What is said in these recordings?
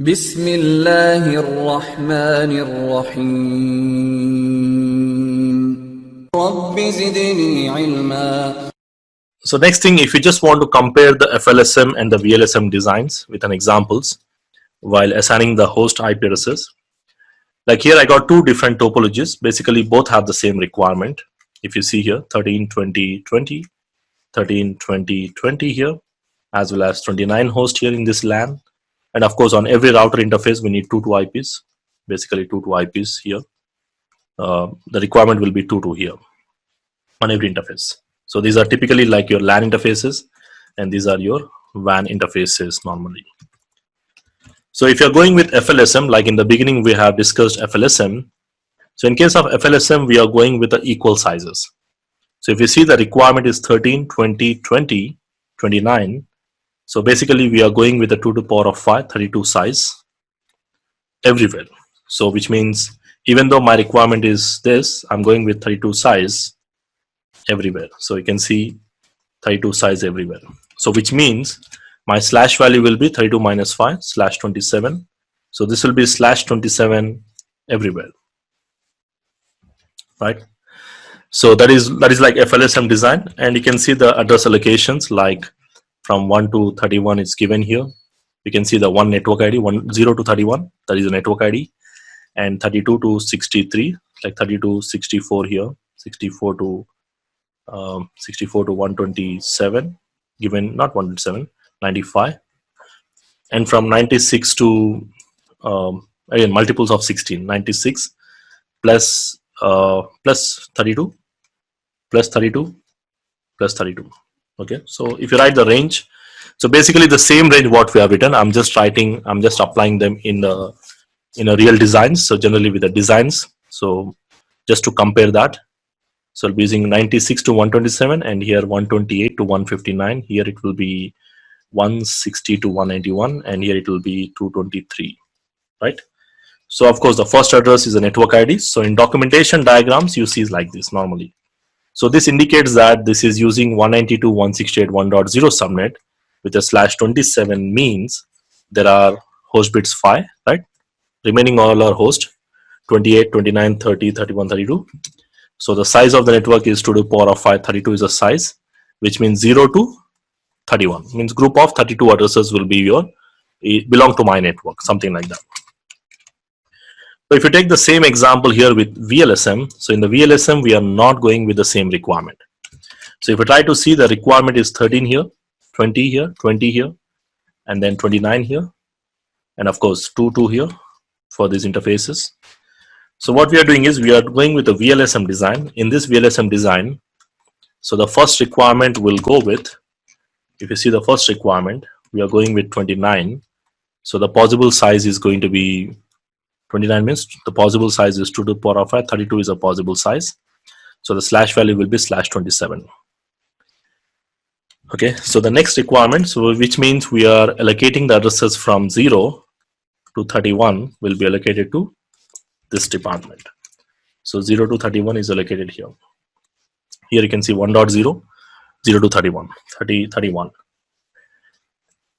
बिस्मिल्लाहिर्रहमानिर्रहीम rabbi ज़िदनी इल्मा. So next thing, if you just want to compare the FLSM and the VLSM designs with an examples while assigning the host IP addresses, like here I got two different topologies. Basically both have the same requirement. If you see here 13 20 20, 13 20 20 here, as well as 29 host here in this LAN, and of course on every router interface we need 2 IPs, basically 2 IPs here. The requirement will be 2 here on every interface. So these are typically like your LAN interfaces, and these are your WAN interfaces normally. So if you're going with FLSM, like in the beginning we have discussed FLSM. So in case of FLSM, we are going with the equal sizes. So if you see the requirement is 13, 20, 20, 29. So basically we are going with the 2 to the power of 5, 32 size everywhere. So which means even though my requirement is this, I'm going with 32 size everywhere. So you can see 32 size everywhere. So which means my slash value will be 32 minus 5 slash 27. So this will be slash 27 everywhere, right? So that is like FLSM design, and you can see the address allocations like from 1 to 31 is given here. You can see the one network ID, 0 to 31, that is a network ID, and 32 to 63, like 32 64 here, 64 to 127 given, not 127, 95, and from 96 to again multiples of 16, 96 plus plus 32 plus 32 plus 32. Okay, so if you write the range, so basically the same range what we have written, I'm just applying them in a real designs. So generally with the designs, so just to compare that, so I'll be using 96 to 127, and here 128 to 159. Here it will be 160 to 191, and here it will be 223, right? So of course the first address is a network ID. So in documentation diagrams you see like this normally. So this indicates that this is using 192.168.1.0 subnet with a slash 27, means there are host bits 5, right? Remaining all are host 28, 29, 30, 31, 32. So the size of the network is 2 to the power of 5, 32 is a size, which means 0 to 31, means group of 32 addresses will be belong to my network, something like that. So if you take the same example here with VLSM, so in the VLSM we are not going with the same requirement. So if you try to see, the requirement is 13 here, 20 here, 20 here, and then 29 here, and of course 2 here for these interfaces. So what we are doing is we are going with the VLSM design. In this VLSM design, so the first requirement will go with, if you see the first requirement, we are going with 29. So the possible size is going to be 29, means the possible size is 2 to the power of 5, 32 is a possible size. So the slash value will be slash 27. Okay, so the next requirement, so which means we are allocating the addresses from 0 to 31 will be allocated to this department. So 0 to 31 is allocated here. Here you can see 1.0, 0 to 31, 31.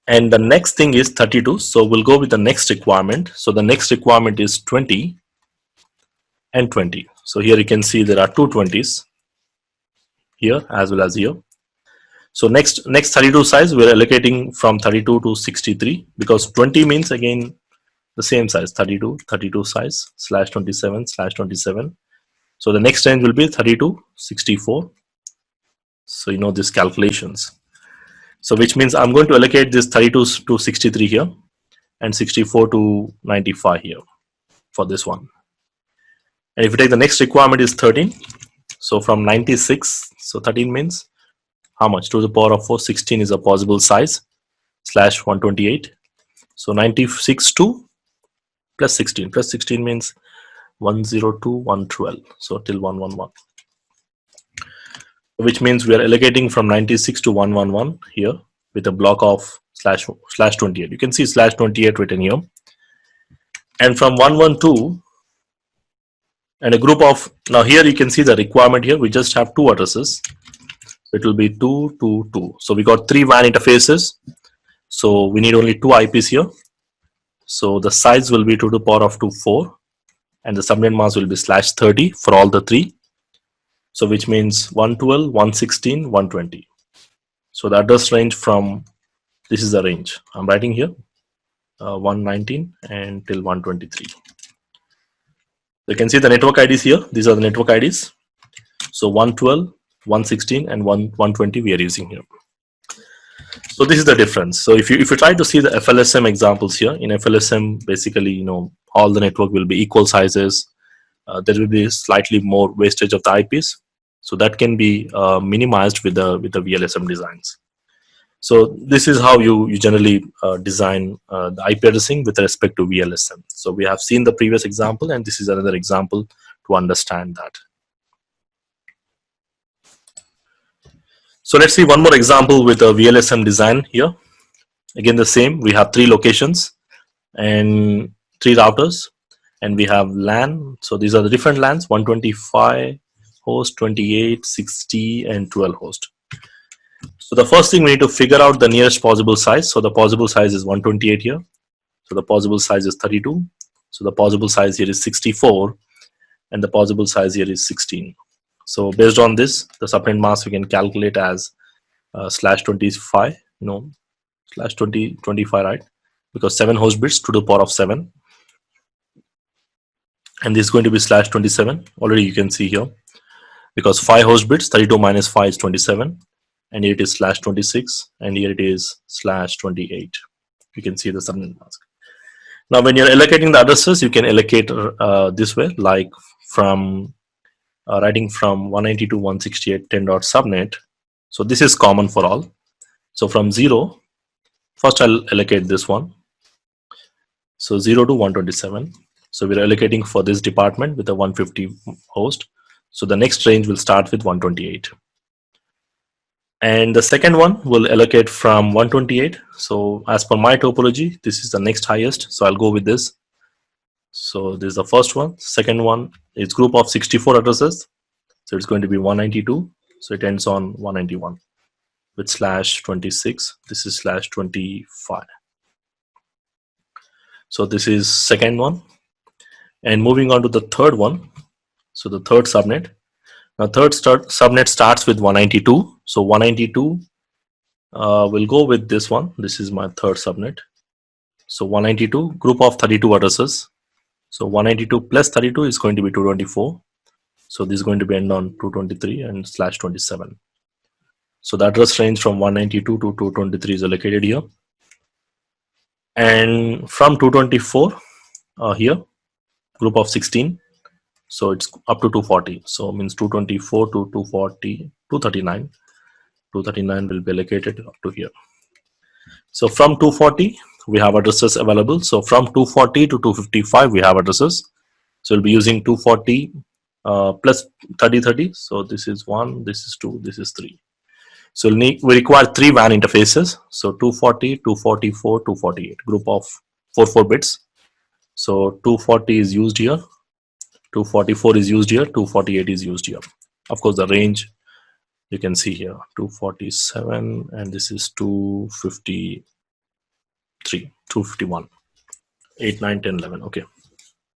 And the next thing is 32. So we'll go with the next requirement. So the next requirement is 20 and 20. So here you can see there are 2 20s here as well as here. So next 32 size we're allocating from 32 to 63, because 20 means again the same size, 32 size slash 27 slash 27. So the next range will be 32 64. So you know these calculations. So which means I'm going to allocate this 32 to 63 here and 64 to 95 here for this one. And if you take the next requirement is 13. So from 96, so 13 means how much? 2 to the power of 4, 16 is a possible size slash 128. So 96 to plus 16. Plus 16 means 102, 112. So till 111. Which means we are allocating from 96 to 111 here with a block of slash 28. You can see slash 28 written here. And from 112 and a group of, now here you can see the requirement here, we just have 2 addresses. It will be 2, 2, 2. So we got 3 WAN interfaces. So we need only 2 IPs here. So the size will be 2 to the power of 2, 4, and the subnet mask will be /30 for all the three. So which means 112, 116, 120. So the address range from, this is the range I'm writing here, 119 and till 123. You can see the network IDs here. These are the network IDs. So 112, 116 and 120 we are using here. So this is the difference. So if you try to see the FLSM examples here, in FLSM basically, you know, all the network will be equal sizes. There will be slightly more wastage of the IPs. So that can be minimized with the VLSM designs. So this is how you generally design the IP addressing with respect to VLSM. So we have seen the previous example, and this is another example to understand that. So let's see one more example with a VLSM design here. Again, the same. We have 3 locations and 3 routers, and we have LAN. So these are the different LANs: 125 host, 28, 60, and 12 host. So the first thing we need to figure out the nearest possible size. So the possible size is 128 here. So the possible size is 32. So the possible size here is 64, and the possible size here is 16. So based on this, the subnet mask we can calculate as /25, you know, /2025, right? Because 7 host bits to the power of 7, and this is going to be /27. Already you can see here, because 5 host bits, 32 minus 5 is 27, and here it is /26, and here it is /28. You can see the subnet mask. Now when you're allocating the addresses, you can allocate this way, like from writing from 192.168.10.subnet. So this is common for all. So from 0, first I'll allocate this one. So 0 to 127. So we're allocating for this department with a 150 host. So the next range will start with 128. And the second one will allocate from 128. So as per my topology, this is the next highest. So I'll go with this. So this is the first one. Second one is group of 64 addresses. So it's going to be 192. So it ends on 191 with /26. This is /25. So this is second one. And moving on to the third one. So the third subnet. Now third subnet starts with 192. So 192 will go with this one. This is my third subnet. So 192, group of 32 addresses. So 192 plus 32 is going to be 224. So this is going to be end on 223 and /27. So the address range from 192 to 223 is allocated here. And from 224 here, group of 16. So it's up to 240. So means 224 to 240, 239. 239 will be allocated up to here. So from 240, we have addresses available. So from 240 to 255, we have addresses. So we'll be using 240 plus 3030. So this is 1, this is 2, this is 3. So we require 3 WAN interfaces. So 240, 244, 248, group of 4 bits. So 240 is used here, 244 is used here, 248 is used here. Of course, the range you can see here, 247, and this is 253, 251, 8, 9, 10, 11. Okay.